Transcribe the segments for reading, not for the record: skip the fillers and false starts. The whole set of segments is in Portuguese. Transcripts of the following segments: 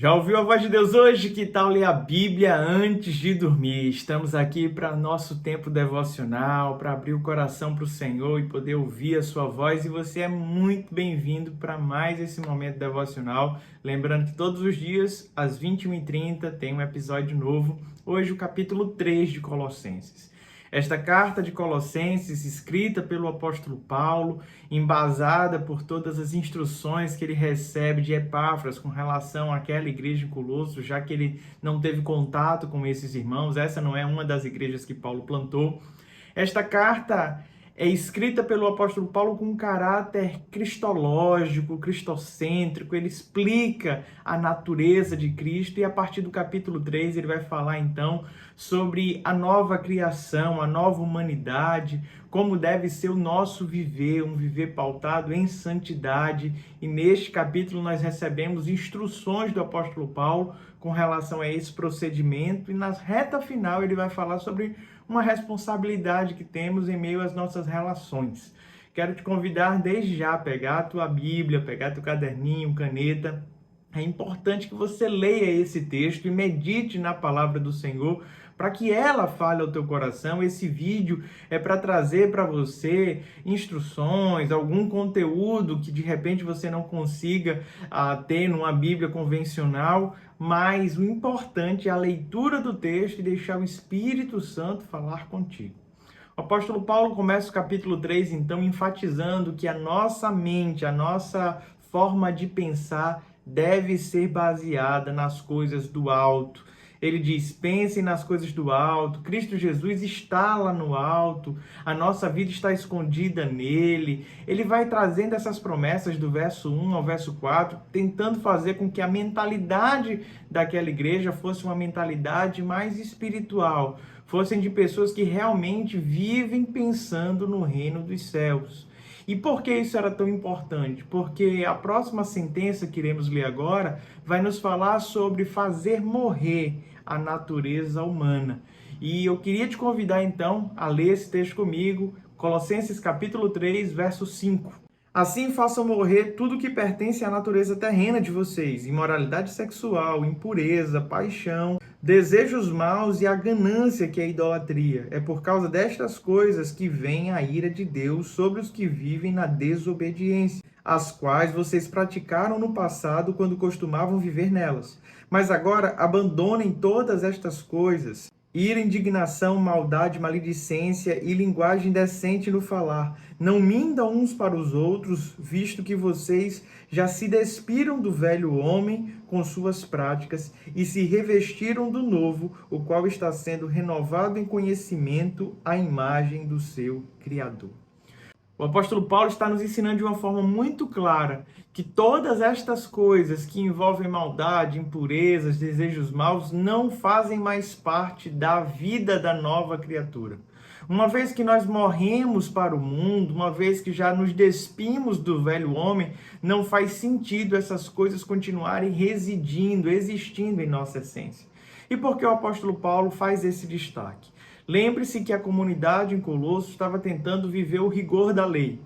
Já ouviu a voz de Deus hoje? Que tal ler a Bíblia antes de dormir? Estamos aqui para nosso tempo devocional, para abrir o coração para o Senhor e poder ouvir a sua voz. E você é muito bem-vindo para mais esse momento devocional. Lembrando que todos os dias, às 21h30, tem um episódio novo. Hoje, o capítulo 3 de Colossenses. Esta carta de Colossenses, escrita pelo apóstolo Paulo, embasada por todas as instruções que ele recebe de Epáfras com relação àquela igreja em Colossos, já que ele não teve contato com esses irmãos, essa não é uma das igrejas que Paulo plantou. Esta carta é escrita pelo apóstolo Paulo com um caráter cristológico, cristocêntrico. Ele explica a natureza de Cristo e a partir do capítulo 3 ele vai falar então sobre a nova criação, a nova humanidade, como deve ser o nosso viver, um viver pautado em santidade. E neste capítulo nós recebemos instruções do apóstolo Paulo com relação a esse procedimento e na reta final ele vai falar sobre uma responsabilidade que temos em meio às nossas relações. Quero te convidar desde já a pegar a tua Bíblia, pegar teu caderninho, caneta. É importante que você leia esse texto e medite na palavra do Senhor para que ela fale ao teu coração. Esse vídeo é para trazer para você instruções, algum conteúdo que de repente você não consiga ter numa Bíblia convencional, mas o importante é a leitura do texto e deixar o Espírito Santo falar contigo. O apóstolo Paulo começa o capítulo 3, então, enfatizando que a nossa mente, a nossa forma de pensar deve ser baseada nas coisas do alto. Ele diz, pensem nas coisas do alto, Cristo Jesus está lá no alto, a nossa vida está escondida nele. Ele vai trazendo essas promessas do verso 1 ao verso 4, tentando fazer com que a mentalidade daquela igreja fosse uma mentalidade mais espiritual, fossem de pessoas que realmente vivem pensando no reino dos céus. E por que isso era tão importante? Porque a próxima sentença que iremos ler agora vai nos falar sobre fazer morrer a natureza humana. E eu queria te convidar então a ler esse texto comigo, Colossenses capítulo 3, verso 5. Assim façam morrer tudo que pertence à natureza terrena de vocês, imoralidade sexual, impureza, paixão, desejos maus e a ganância, que é a idolatria. É por causa destas coisas que vem a ira de Deus sobre os que vivem na desobediência, as quais vocês praticaram no passado quando costumavam viver nelas. Mas agora abandonem todas estas coisas: ira, indignação, maldade, maledicência e linguagem decente no falar. Não mintam uns para os outros, visto que vocês já se despiram do velho homem com suas práticas e se revestiram do novo, o qual está sendo renovado em conhecimento à imagem do seu Criador. O apóstolo Paulo está nos ensinando de uma forma muito clara que todas estas coisas que envolvem maldade, impurezas, desejos maus, não fazem mais parte da vida da nova criatura. Uma vez que nós morremos para o mundo, uma vez que já nos despimos do velho homem, não faz sentido essas coisas continuarem residindo, existindo em nossa essência. E por que o apóstolo Paulo faz esse destaque? Lembre-se que a comunidade em Colossos estava tentando viver o rigor da lei.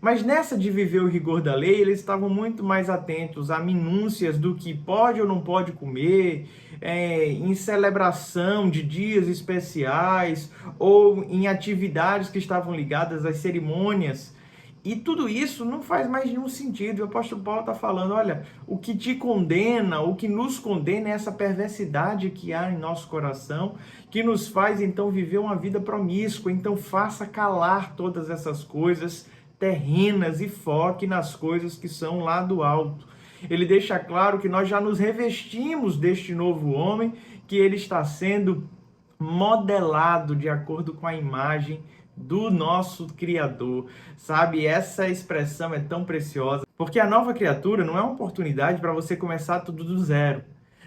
Mas nessa de viver o rigor da lei, eles estavam muito mais atentos a minúcias do que pode ou não pode comer, em celebração de dias especiais ou em atividades que estavam ligadas às cerimônias. E tudo isso não faz mais nenhum sentido. O apóstolo Paulo está falando, olha, o que te condena, o que nos condena é essa perversidade que há em nosso coração, que nos faz então viver uma vida promíscua. Então faça calar todas essas coisas terrenas e foque nas coisas que são lá do alto. Ele deixa claro que nós já nos revestimos deste novo homem, que ele está sendo modelado de acordo com a imagem do nosso Criador, sabe? Essa expressão é tão preciosa, porque a nova criatura não é uma oportunidade para você começar tudo do zero.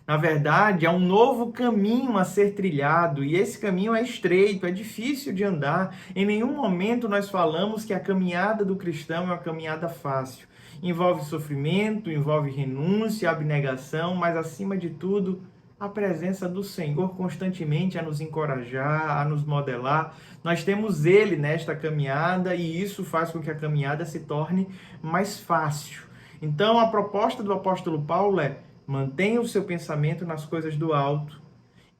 Na verdade, é um novo caminho a ser trilhado, e esse caminho é estreito, é difícil de andar. Em nenhum momento nós falamos que a caminhada do cristão é uma caminhada fácil. Envolve sofrimento, envolve renúncia, abnegação, mas acima de tudo, a presença do Senhor constantemente a nos encorajar, a nos modelar. Nós temos Ele nesta caminhada e isso faz com que a caminhada se torne mais fácil. Então, a proposta do apóstolo Paulo é: Mantenha o seu pensamento nas coisas do alto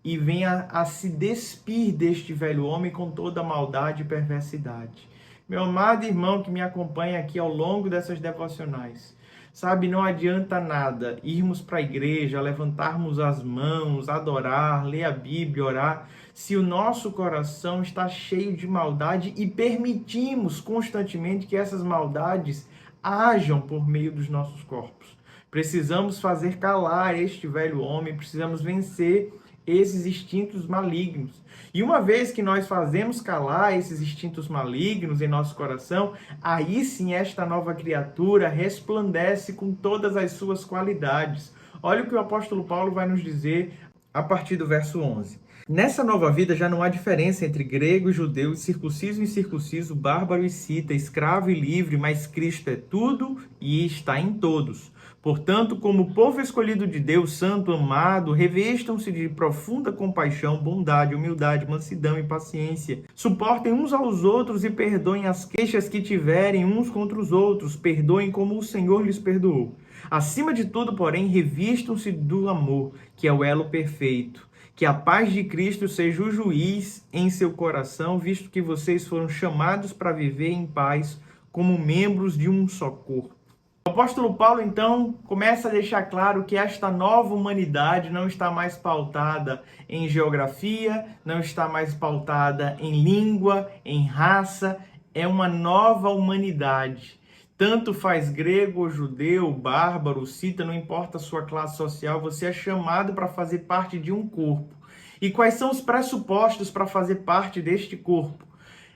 e venha a se despir deste velho homem com toda a maldade e perversidade. Meu amado irmão que me acompanha aqui ao longo dessas devocionais, sabe, não adianta nada irmos para a igreja, levantarmos as mãos, adorar, ler a Bíblia, orar, se o nosso coração está cheio de maldade e permitimos constantemente que essas maldades hajam por meio dos nossos corpos. Precisamos fazer calar este velho homem, precisamos vencer esses instintos malignos. E uma vez que nós fazemos calar esses instintos malignos em nosso coração, aí sim esta nova criatura resplandece com todas as suas qualidades. Olha o que o apóstolo Paulo vai nos dizer a partir do verso 11. Nessa nova vida já não há diferença entre grego e judeu, circunciso e incircunciso, bárbaro e cita, escravo e livre, mas Cristo é tudo e está em todos. Portanto, como povo escolhido de Deus, santo, amado, revestam-se de profunda compaixão, bondade, humildade, mansidão e paciência. Suportem uns aos outros e perdoem as queixas que tiverem uns contra os outros. Perdoem como o Senhor lhes perdoou. Acima de tudo, porém, revistam-se do amor, que é o elo perfeito. Que a paz de Cristo seja o juiz em seu coração, visto que vocês foram chamados para viver em paz como membros de um só corpo. O apóstolo Paulo, então, começa a deixar claro que esta nova humanidade não está mais pautada em geografia, não está mais pautada em língua, em raça, é uma nova humanidade. Tanto faz grego ou judeu, bárbaro, cita, não importa a sua classe social, você é chamado para fazer parte de um corpo. E quais são os pressupostos para fazer parte deste corpo?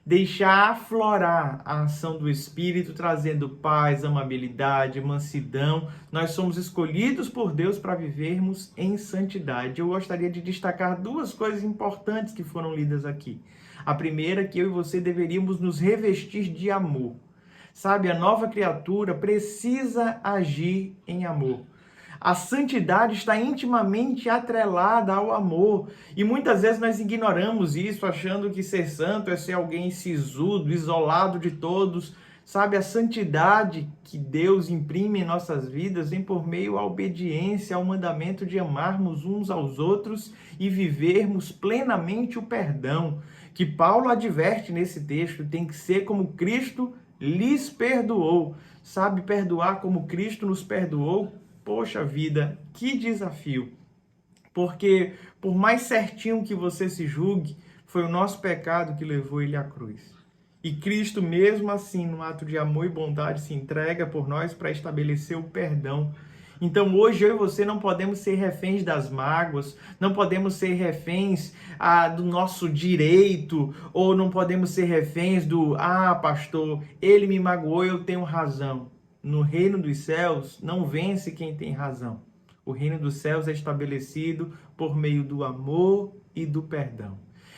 Deixar aflorar a ação do Espírito, trazendo paz, amabilidade, mansidão. Nós somos escolhidos por Deus para vivermos em santidade. Eu gostaria de destacar duas coisas importantes que foram lidas aqui. A primeira é que eu e você deveríamos nos revestir de amor. Sabe, a nova criatura precisa agir em amor. A santidade está intimamente atrelada ao amor. E muitas vezes nós ignoramos isso, achando que ser santo é ser alguém sisudo, isolado de todos. Sabe, a santidade que Deus imprime em nossas vidas vem por meio à obediência ao mandamento de amarmos uns aos outros e vivermos plenamente o perdão. Que Paulo adverte nesse texto, tem que ser como Cristo lhes perdoou. Sabe, perdoar como Cristo nos perdoou? Poxa vida, que desafio! Porque por mais certinho que você se julgue, foi o nosso pecado que levou ele à cruz. E Cristo, mesmo assim, no ato de amor e bondade, se entrega por nós para estabelecer o perdão. Então hoje eu e você não podemos ser reféns das mágoas, não podemos ser reféns do nosso direito, ou não podemos ser reféns do, pastor, ele me magoou, eu tenho razão. No reino dos céus não vence quem tem razão. O reino dos céus é estabelecido por meio do amor e do perdão.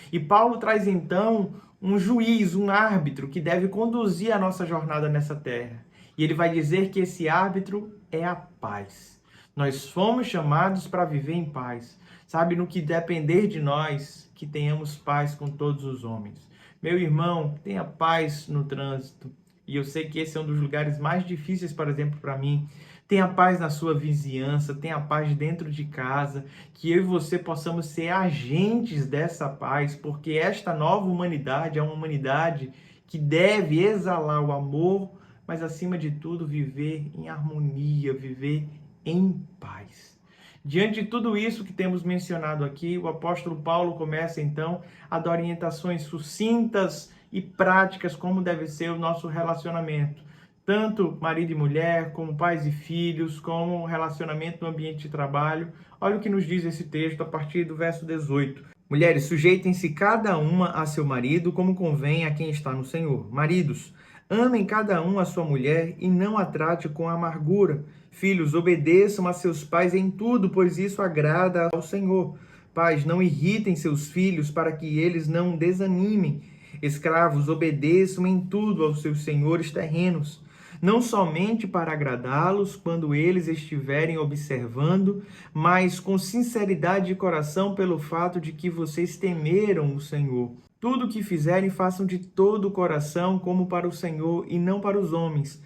E Paulo traz então um juiz, um árbitro que deve conduzir a nossa jornada nessa terra. E ele vai dizer que esse árbitro é a paz. Nós fomos chamados para viver em paz. Sabe, no que depender de nós, que tenhamos paz com todos os homens. Meu irmão, tenha paz no trânsito. E eu sei que esse é um dos lugares mais difíceis, por exemplo, para mim. Tenha paz na sua vizinhança, tenha paz dentro de casa, que eu e você possamos ser agentes dessa paz, porque esta nova humanidade é uma humanidade que deve exalar o amor, mas acima de tudo viver em harmonia, viver em paz. Diante de tudo isso que temos mencionado aqui, o apóstolo Paulo começa então a dar orientações sucintas e práticas como deve ser o nosso relacionamento. Tanto marido e mulher, como pais e filhos, como relacionamento no ambiente de trabalho. Olha o que nos diz esse texto a partir do verso 18. Mulheres, sujeitem-se cada uma a seu marido, como convém a quem está no Senhor. Maridos, amem cada um a sua mulher e não a trate com amargura. Filhos, obedeçam a seus pais em tudo, pois isso agrada ao Senhor. Pais, não irritem seus filhos para que eles não desanimem. Escravos, obedeçam em tudo aos seus senhores terrenos, não somente para agradá-los quando eles estiverem observando, mas com sinceridade de coração pelo fato de que vocês temeram o Senhor. Tudo o que fizerem, façam de todo o coração como para o Senhor e não para os homens,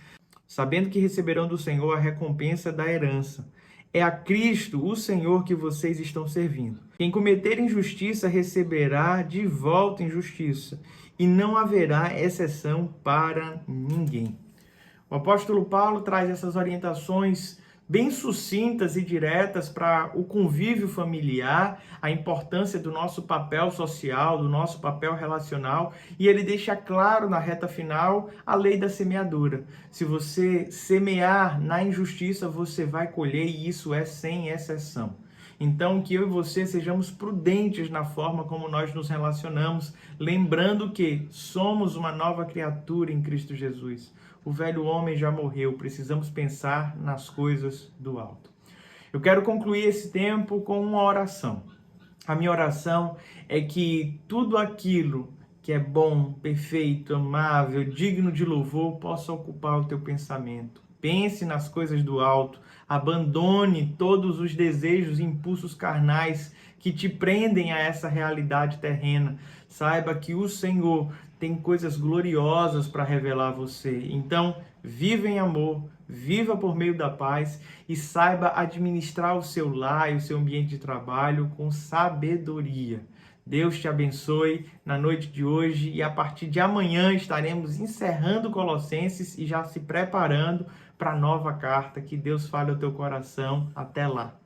sabendo que receberão do Senhor a recompensa da herança. É a Cristo, o Senhor, que vocês estão servindo. Quem cometer injustiça receberá de volta injustiça, e não haverá exceção para ninguém. O apóstolo Paulo traz essas orientações bem sucintas e diretas para o convívio familiar, a importância do nosso papel social, do nosso papel relacional, e ele deixa claro na reta final a lei da semeadura. Se você semear na injustiça, você vai colher, e isso é sem exceção. Então, que eu e você sejamos prudentes na forma como nós nos relacionamos, lembrando que somos uma nova criatura em Cristo Jesus. O velho homem já morreu, precisamos pensar nas coisas do alto. Eu quero concluir esse tempo com uma oração. A minha oração é que tudo aquilo que é bom, perfeito, amável, digno de louvor, possa ocupar o teu pensamento. Pense nas coisas do alto, abandone todos os desejos e impulsos carnais que te prendem a essa realidade terrena. Saiba que o Senhor tem coisas gloriosas para revelar a você. Então, viva em amor, viva por meio da paz e saiba administrar o seu lar e o seu ambiente de trabalho com sabedoria. Deus te abençoe na noite de hoje e a partir de amanhã estaremos encerrando Colossenses e já se preparando para a nova carta. Que Deus fale ao teu coração. Até lá.